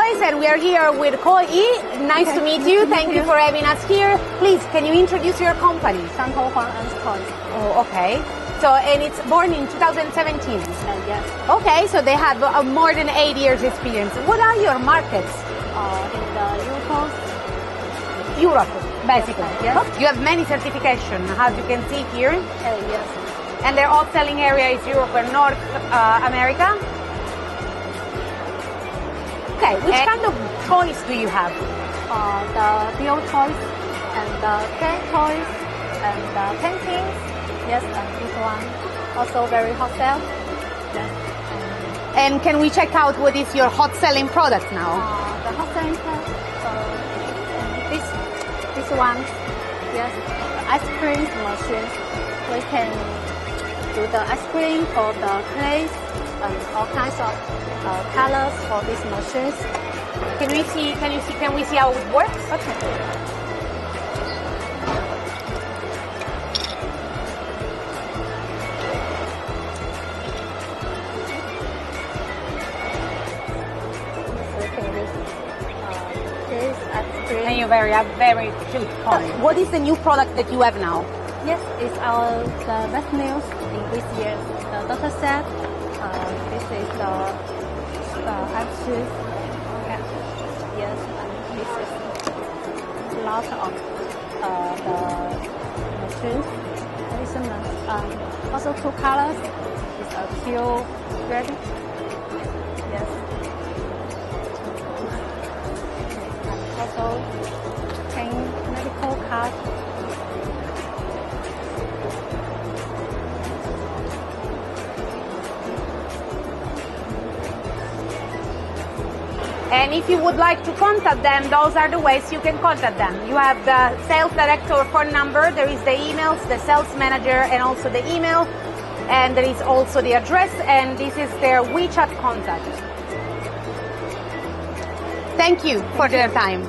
Toys, and we are here with Koi. Nice to meet you. Thank you for having us here. Please, can you introduce your company? Shantou Huang'en Toys Co. Oh, okay. So, and it's born in 2017? Yes. Okay, so they have more than 8 years experience. What are your markets? In the Europe, basically. Yes. You have many certifications, as you can see here. Yes. And their outselling area is Europe and North America. Okay, which kind of toys do you have? The bio toys and the play toys and the paintings. Yes, and this one also very hot sale. Yes. And can we check out what is your hot selling product now? The hot selling product. This one. Yes, ice cream machines. We can do the ice cream for the clays and all kinds of colors for these machines. Can we see how it works? Okay. And you very cute toy. What is the new product that you have now? Yes, it's the best news in this year. The daughter set. This is the capsules. Okay. Yes, and this is a lot of the machines. Additional, also 2 colors. It's a teal red. Yes. Also, medical card. And if you would like to contact them, those are the ways you can contact them. You have the sales director phone number, there is the emails, the sales manager, and also the email. And there is also the address, and this is their WeChat contact. Thank you for their time.